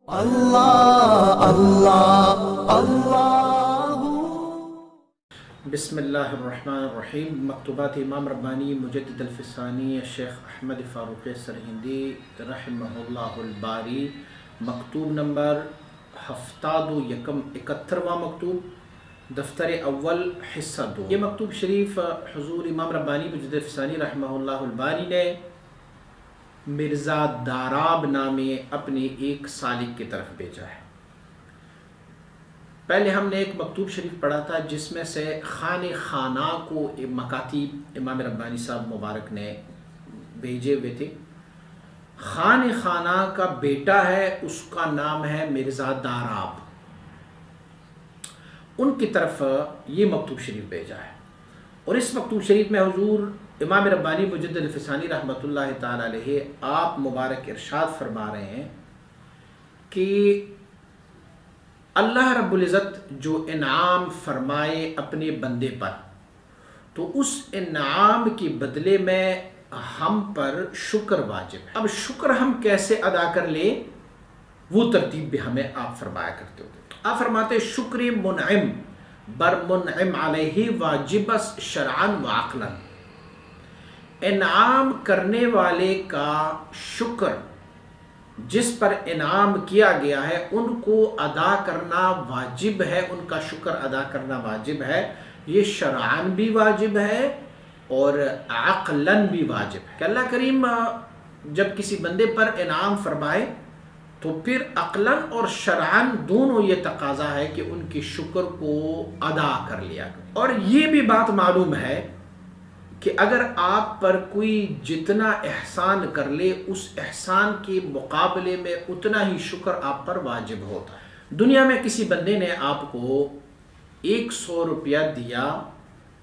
اللہ اللہ اللہ۔ بسم اللہ الرحمن الرحیم۔ مکتوبات امام ربانی مجدد الفسانی شیخ احمد فاروق سرہندی رحمہ اللہ الباری، مکتوب نمبر 71 مکتوب، دفتر اول حصہ 2۔ یہ مکتوب شریف حضور امام ربانی مجدد الفسانی رحمہ اللہ الباری نے مرزا داراب نامی اپنے ایک سالک کی طرف بھیجا ہے۔ پہلے ہم نے ایک مکتوب شریف پڑھا تھا جس میں سے خانہ کو مکاتیب امام ربانی صاحب مبارک نے بھیجے ہوئے تھے۔ خانہ کا بیٹا ہے، اس کا نام ہے مرزا داراب، ان کی طرف یہ مکتوب شریف بھیجا ہے۔ اور اس مکتوب شریف میں حضور امام ربانی مجدد الفسانی رحمۃ اللہ تعالی علیہ آپ مبارک ارشاد فرما رہے ہیں کہ اللہ رب العزت جو انعام فرمائے اپنے بندے پر، تو اس انعام کے بدلے میں ہم پر شکر واجب ہے۔ اب شکر ہم کیسے ادا کر لیں، وہ ترتیب بھی ہمیں آپ فرمایا کرتے ہوتے۔ آپ فرماتے شکر منعم بر منعم علیہ واجب شرعن و عقلاً، انعام کرنے والے کا شکر جس پر انعام کیا گیا ہے ان کو ادا کرنا واجب ہے، ان کا شکر ادا کرنا واجب ہے۔ یہ شرعاً بھی واجب ہے اور عقلاً بھی واجب ہے کہ اللہ کریم جب کسی بندے پر انعام فرمائے تو پھر عقلاً اور شرعاً دونوں یہ تقاضا ہے کہ ان کی شکر کو ادا کر لیا کرے۔ اور یہ بھی بات معلوم ہے کہ اگر آپ پر کوئی جتنا احسان کر لے، اس احسان کے مقابلے میں اتنا ہی شکر آپ پر واجب ہوتا ہے۔ دنیا میں کسی بندے نے آپ کو 100 روپیہ دیا،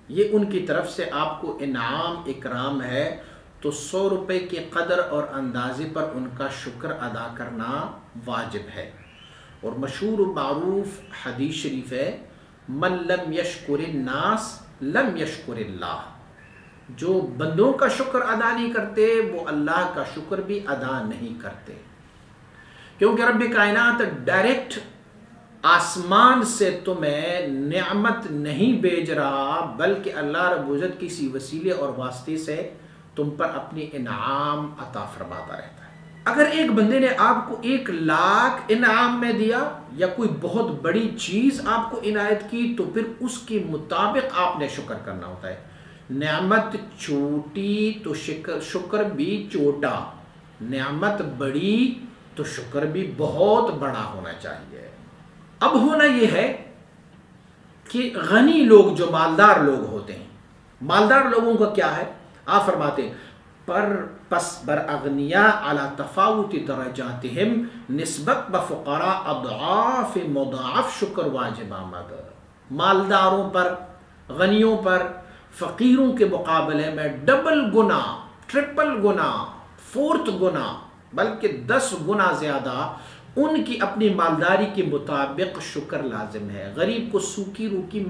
یہ ان کی طرف سے آپ کو انعام اکرام ہے، تو 100 روپے کے قدر اور اندازے پر ان کا شکر ادا کرنا واجب ہے۔ اور مشہور و معروف حدیث شریف ہے، من لم یشکر الناس لم یشکر اللہ، جو بندوں کا شکر ادا نہیں کرتے وہ اللہ کا شکر بھی ادا نہیں کرتے، کیونکہ رب کائنات ڈائریکٹ آسمان سے تمہیں نعمت نہیں بھیج رہا، بلکہ اللہ رب العزت کسی وسیلے اور واسطے سے تم پر اپنی انعام عطا فرماتا رہتا ہے۔ اگر ایک بندے نے آپ کو 1 لاکھ انعام میں دیا یا کوئی بہت بڑی چیز آپ کو عنایت کی، تو پھر اس کے مطابق آپ نے شکر کرنا ہوتا ہے۔ نعمت چھوٹی تو شکر بھی چھوٹا، نعمت بڑی تو شکر بھی بہت بڑا ہونا چاہیے۔ اب ہونا یہ ہے کہ غنی لوگ جو مالدار لوگ ہوتے ہیں، مالدار لوگوں کا کیا ہے؟ آپ فرماتے ہیں پس بر اغنیاء علی تفاوت درجاتہم نسبت بفقراء اضعاف مضاعف شکر واجب آمد۔ مالداروں پر، غنیوں پر، فقیروں کے مقابلے میں ڈبل گنا، ٹرپل گنا، 4 گنا، بلکہ 10 گنا زیادہ ان کی اپنی مالداری کے مطابق شکر لازم ہے۔ غریب کو سوکھی روٹی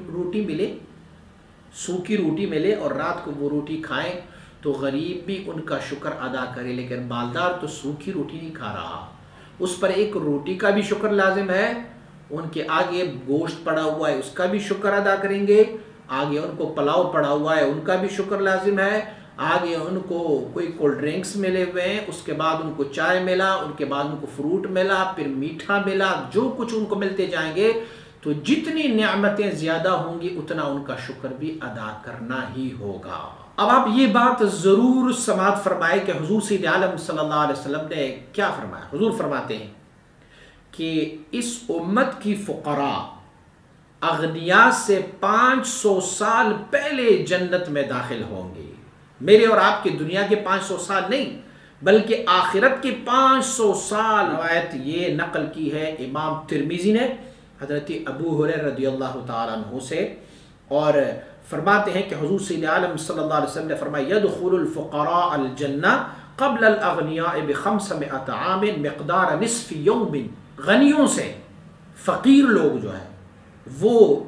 ملے اور رات کو وہ روٹی کھائیں تو غریب بھی ان کا شکر ادا کرے، لیکن مالدار تو سوکھی روٹی نہیں کھا رہا، اس پر ایک روٹی کا بھی شکر لازم ہے، ان کے آگے گوشت پڑا ہوا ہے اس کا بھی شکر ادا کریں گے، آگے ان کو پلاؤ پڑا ہوا ہے ان کا بھی شکر لازم ہے، آگے ان کو کوئی کولڈ ڈرنکس ملے ہوئے ہیں، اس کے بعد ان کو چائے ملا، ان کے بعد ان کو فروٹ ملا، پھر میٹھا ملا، جو کچھ ان کو ملتے جائیں گے، تو جتنی نعمتیں زیادہ ہوں گی اتنا ان کا شکر بھی ادا کرنا ہی ہوگا۔ اب آپ یہ بات ضرور سماعت فرمائے کہ حضور سید عالم صلی اللہ علیہ وسلم نے کیا فرمایا۔ حضور فرماتے ہیں کہ اس امت کی فقراء اغنیاء سے 500 سال پہلے جنت میں داخل ہوں گے۔ میرے اور آپ کی دنیا کے 500 سال نہیں، بلکہ آخرت کے 500 سال۔ روایت یہ نقل کی ہے امام ترمذی نے حضرت ابو ہریرہ رضی اللہ تعالیٰ عنہ سے، اور فرماتے ہیں کہ حضور صلی اللہ علیہ وسلم نے فرمایا یدخل الفقراء الجنہ قبل الاغنیاء ب500 عام مقدار نصف یوم۔ غنیوں سے فقیر لوگ جو ہیں وہ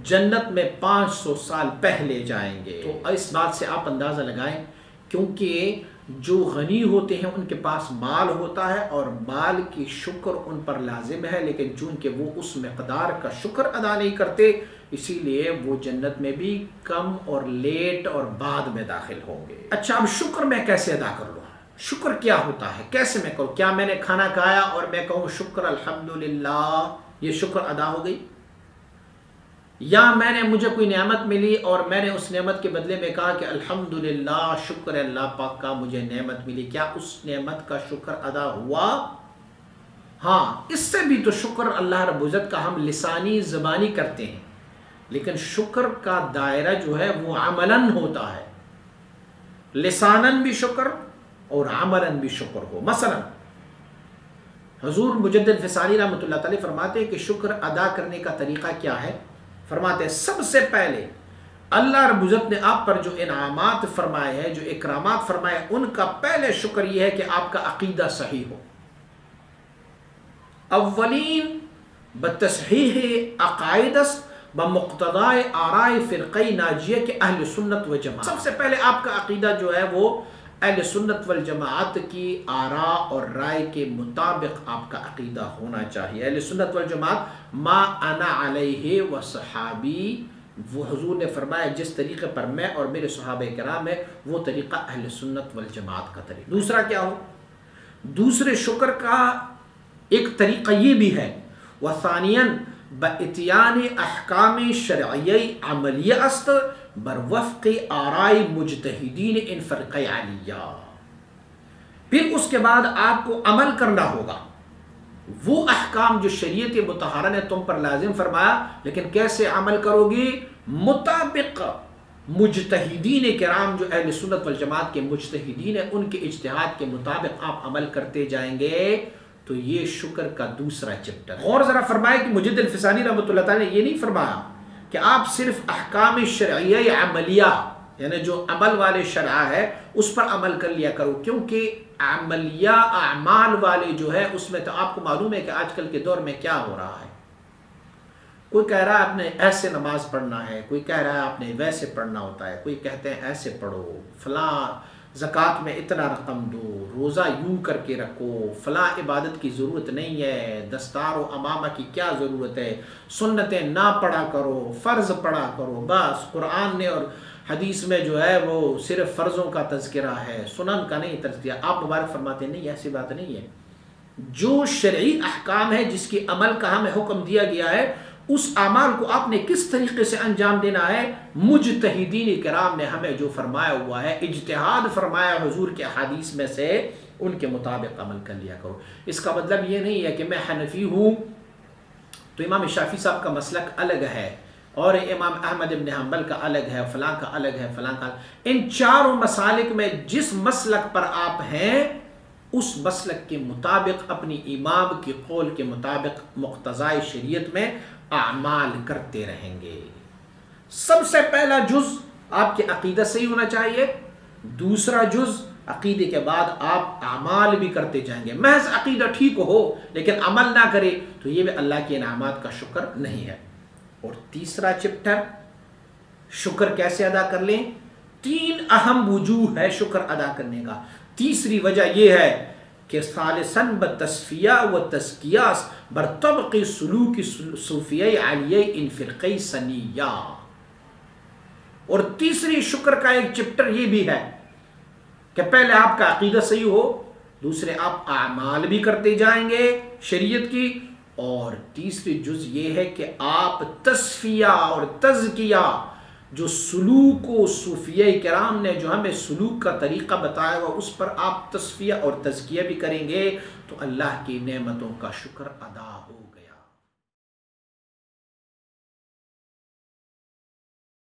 جنت میں 500 سال پہلے جائیں گے۔ تو اس بات سے آپ اندازہ لگائیں، کیونکہ جو غنی ہوتے ہیں ان کے پاس مال ہوتا ہے اور مال کی شکر ان پر لازم ہے، لیکن چونکہ وہ اس مقدار کا شکر ادا نہیں کرتے اسی لیے وہ جنت میں بھی کم اور لیٹ اور بعد میں داخل ہوں گے۔ اچھا، اب شکر میں کیسے ادا کر لوں؟ شکر کیا ہوتا ہے، کیسے میں کروں؟ کیا میں نے کھانا کھایا اور میں کہوں شکر الحمدللہ، یہ شکر ادا ہو گئی؟ یا مجھے کوئی نعمت ملی اور میں نے اس نعمت کے بدلے میں کہا کہ الحمدللہ، شکر اللہ پاک کا مجھے نعمت ملی، کیا اس نعمت کا شکر ادا ہوا؟ ہاں، اس سے بھی تو شکر اللہ رب العزت کا ہم لسانی زبانی کرتے ہیں، لیکن شکر کا دائرہ جو ہے وہ عملاً ہوتا ہے، لساناً بھی شکر اور عملاً بھی شکر ہو۔ مثلا حضور مجدد فسانی رحمۃ اللہ تعالی فرماتے ہیں کہ شکر ادا کرنے کا طریقہ کیا ہے؟ فرماتے ہیں سب سے پہلے اللہ رب العزت نے آپ پر جو انعامات فرمائے ہیں، جو اکرامات فرمائے، ان کا پہلے شکر یہ ہے کہ آپ کا عقیدہ صحیح ہو۔ اولین بتصحیح عقائد بمقتضائے آرائے فرقہ ناجیہ کے اہل سنت و جماعت، سب سے پہلے آپ کا عقیدہ جو ہے وہ اہل سنت والجماعت کی آراء اور رائے کے مطابق آپ کا عقیدہ ہونا چاہیے۔ اہل سنت والجماعت ما انا علیہ و صحابی، وہ حضور نے فرمایا جس طریقے پر میں اور میرے صحابہ کرام ہے وہ طریقہ اہل سنت والجماعت کا طریقہ۔ دوسرا کیا ہو؟ دوسرے شکر کا ایک طریقہ یہ بھی ہے، وثانیاً باتیان احکام شرعیہ عملیہ است بر وفق آرائی مجتہدین ان فرقہ علیہ، پھر اس کے بعد آپ کو عمل کرنا ہوگا وہ احکام جو شریعت مطہرہ نے تم پر لازم فرمایا، لیکن کیسے عمل کرو گی؟ مطابق مجتہدین کرام جو اہل سنت والجماعت کے مجتہدین ہیں ان کے اجتہاد کے مطابق آپ عمل کرتے جائیں گے، تو یہ شکر کا دوسرا چیپٹر۔ اور ذرا فرمائے کہ مجدد الفسانی رحمۃ اللہ تعالی نے یہ نہیں فرمایا کہ آپ صرف احکام شرعیہ عملیہ یعنی جو عمل والے شرع ہے اس پر عمل کر لیا کرو، کیونکہ عملیہ اعمال والے جو ہے اس میں تو آپ کو معلوم ہے کہ آج کل کے دور میں کیا ہو رہا ہے، کوئی کہہ رہا ہے آپ نے ایسے نماز پڑھنا ہے، کوئی کہہ رہا ہے آپ نے ویسے پڑھنا ہوتا ہے، کوئی کہتے ہیں ایسے پڑھو، فلاں زکوٰۃ میں اتنا رقم دو، روزہ یوں کر کے رکھو، فلاں عبادت کی ضرورت نہیں ہے، دستار و امامہ کی کیا ضرورت ہے، سنتیں نہ پڑھا کرو، فرض پڑھا کرو، بس قرآن نے اور حدیث میں جو ہے وہ صرف فرضوں کا تذکرہ ہے، سنن کا نہیں تذکرہ۔ آپ مبارک فرماتے ہیں نہیں، ایسی بات نہیں ہے، جو شرعی احکام ہے جس کی عمل کا ہمیں حکم دیا گیا ہے اس اعمال کو آپ نے کس طریقے سے انجام دینا ہے، مجتہدین کرام نے ہمیں جو فرمایا ہوا ہے، اجتہاد فرمایا حضور کے احادیث میں سے، ان کے مطابق عمل کر لیا کرو۔ اس کا مطلب یہ نہیں ہے کہ میں حنفی ہوں تو امام شافعی صاحب کا مسلک الگ ہے اور امام احمد بن حنبل کا الگ ہے، فلاں کا الگ ہے، فلاں کا الگ۔ ان چاروں مسالک میں جس مسلک پر آپ ہیں اس مسلک کے مطابق اپنی امام کی قول کے مطابق مقتضائے شریعت میں اعمال کرتے رہیں گے۔ سب سے پہلا جز آپ کے عقیدہ صحیح ہونا چاہیے، دوسرا جز عقیدے کے بعد آپ اعمال بھی کرتے جائیں گے۔ محض عقیدہ ٹھیک ہو لیکن عمل نہ کرے تو یہ بھی اللہ کے انعامات کا شکر نہیں ہے۔ اور تیسرا چپٹر شکر کیسے ادا کر لیں، 3 اہم وجوہ ہے شکر ادا کرنے کا۔ تیسری وجہ یہ ہے کہ ثالثاً بتصفیہ و تزکیہ بر طبق سلوک صوفیہ عالیہ ان فرقہ سنیہ۔ اور تیسری شکر کا ایک چپٹر یہ بھی ہے کہ پہلے آپ کا عقیدہ صحیح ہو، دوسرے آپ اعمال بھی کرتے جائیں گے شریعت کی، اور تیسری جز یہ ہے کہ آپ تصفیہ اور تزکیہ جو سلوک و صوفیہ کرام نے جو ہمیں سلوک کا طریقہ بتایا ہوا اس پر آپ تصفیہ اور تزکیہ بھی کریں گے تو اللہ کی نعمتوں کا شکر ادا ہو گئے۔